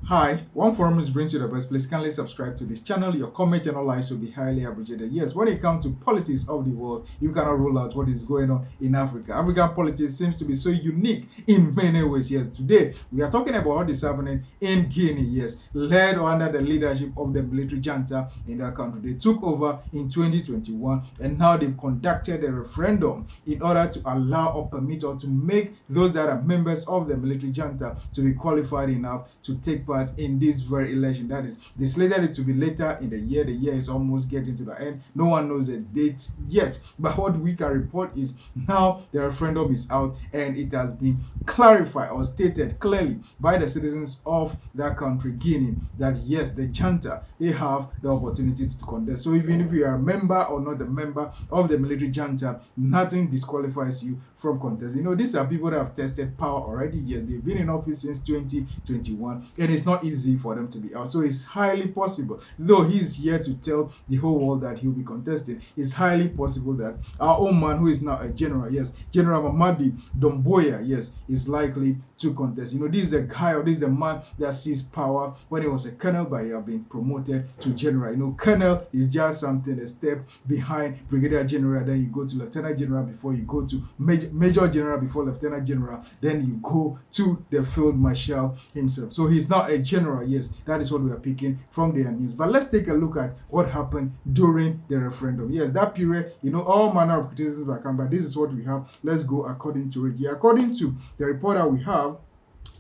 Hi, One Forum is brings you the best. Please kindly subscribe to this channel. Your comment and all likes will be highly appreciated. Yes, when it comes to politics of the world, you cannot rule out what is going on in Africa. African politics seems to be so unique in many ways. Yes, today we are talking about what is happening in Guinea. Yes, led under the leadership of the military junta in that country. They took over in 2021 and now they've conducted a referendum in order to allow or permit or to make those that are members of the military junta to be qualified enough to take part in this very election. That is, they slated it to be later in the year. The year is almost getting to the end. No one knows the date yet. But what we can report is now the referendum is out and it has been clarified or stated clearly by the citizens of that country, Guinea, that yes, the junta, they have the opportunity to contest. So even if you are a member or not a member of the military junta, nothing disqualifies you from contest. You know, these are people that have tested power already. Yes, they've been in office since 2021 and it's not easy for them to be out. So it's highly possible, though he's here to tell the whole world that he'll be contesting, it's highly possible that our own man, who is now a general, yes, General Mamadi Domboya, yes, is likely to contest. You know, this is the guy or this is the man that seized power when he was a colonel, but he has been promoted to general. You know, colonel is just something, a step behind brigadier general, then you go to lieutenant general before you go to major general before lieutenant general, then you go to the field marshal himself. So he's not a general. Yes, that is what we are picking from their news. But let's take a look at what happened during the referendum. Yes, that period, you know, all manner of criticisms are coming, but this is what we have. Let's go according to it. Yeah, according to the report that we have,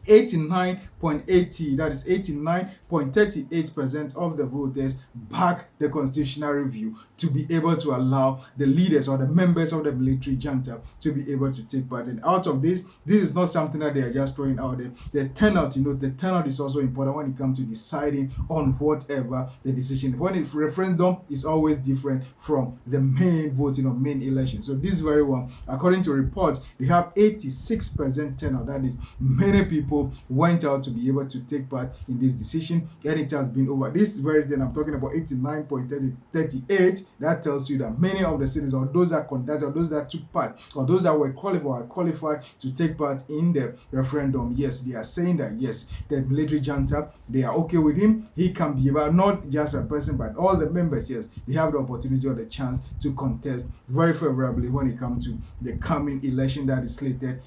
89.80, that is 89.38% of the voters back the constitutional review to be able to allow the leaders or the members of the military junta to be able to take part. And out of this is not something that they are just throwing out there. The turnout, you know, the turnout is also important when it comes to deciding on whatever the decision. When it's referendum is always different from the main voting or main election. So this very one, according to reports, they have 86% turnout. That is, many people went out to be able to take part in this decision, and it has been over. This very thing I'm talking about, 89.38, that tells you that many of the citizens, or those that conducted, or those that took part, or those that were qualified to take part in the referendum, yes, they are saying that yes, the military junta, they are okay with him. He can be about not just a person, but all the members, yes, they have the opportunity or the chance to contest very favorably when it comes to the coming election that is slated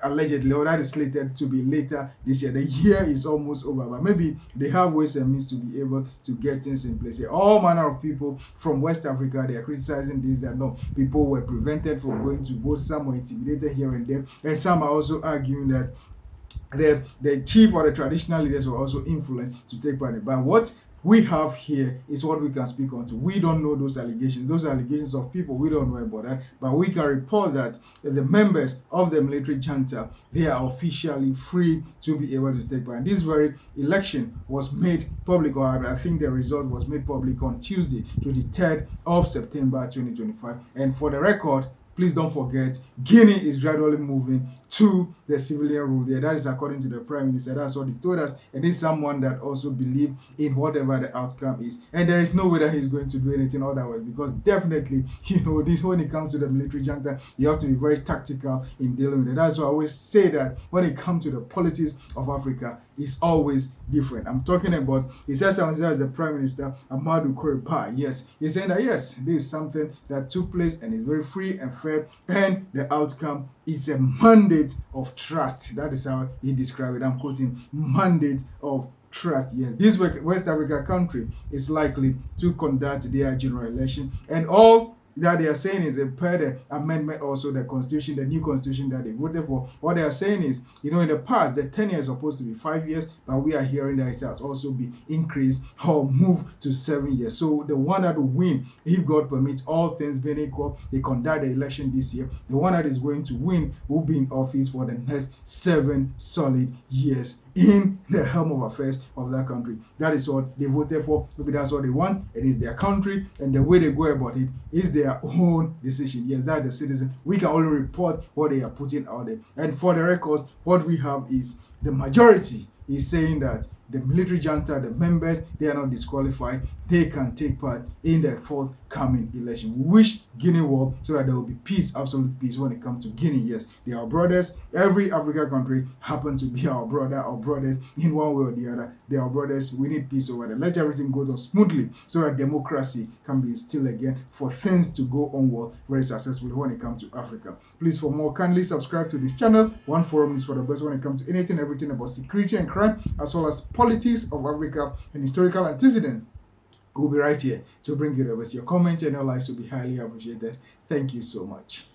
allegedly, or that is slated to be later this year. The year is almost over, but maybe they have ways and means to be able to get things in place here. All manner of people from West Africa, they are criticizing this, that no, people were prevented from going to vote, some were intimidated here and there, and some are also arguing that the chief or the traditional leaders were also influenced to take part. But what we have here is what we can speak on to. We don't know those allegations. Those allegations of people, we don't know about that. But we can report that the members of the military junta, they are officially free to be able to take part. And this very election was made public, or I think the result was made public on Tuesday, 23rd of September 2025. And for the record, please don't forget, Guinea is gradually moving to the civilian rule there. That is according to the Prime Minister. That's what he told us. And he's someone that also believes in whatever the outcome is. And there is no way that he's going to do anything otherwise, because definitely, you know, this when it comes to the military junta, you have to be very tactical in dealing with it. That's why I always say that when it comes to the politics of Africa, it's always different. I'm talking about, he says something as the Prime Minister, Amadou Kuripa. Yes, he's saying that yes, this is something that took place and is very free and fair, and the outcome is a mandate of trust. That is how he described it. I'm quoting, mandate of trust. Yes, this West Africa country is likely to conduct their general election, and all that they are saying is per the amendment, also the constitution, the new constitution that they voted for. What they are saying is, you know, in the past, the 10 years is supposed to be 5 years, but we are hearing that it has also been increased or moved to 7 years. So the one that will win, if God permits, all things being equal, they conduct the election this year. The one that is going to win will be in office for the next 7 solid years in the helm of affairs of that country. That is what they voted for. Maybe that's what they want. It is their country, and the way they go about it is their own decision. Yes, that's the citizen. We can only report what they are putting out there. And for the records, what we have is the majority is saying that the military junta, the members, they are not disqualified. They can take part in the forthcoming election. We wish Guinea well so that there will be peace, absolute peace when it comes to Guinea. Yes, they are our brothers. Every African country happen to be our brother or brothers in one way or the other. They are our brothers. We need peace over there. Let everything go on smoothly so that democracy can be instilled again, for things to go on well very successfully when it comes to Africa. Please, for more, kindly subscribe to this channel. One Forum is for the best when it comes to anything, everything about security and crime, as well as politics of Africa and historical antecedents. We'll be right here to bring you the best. Your comments and your likes will be highly appreciated. Thank you so much.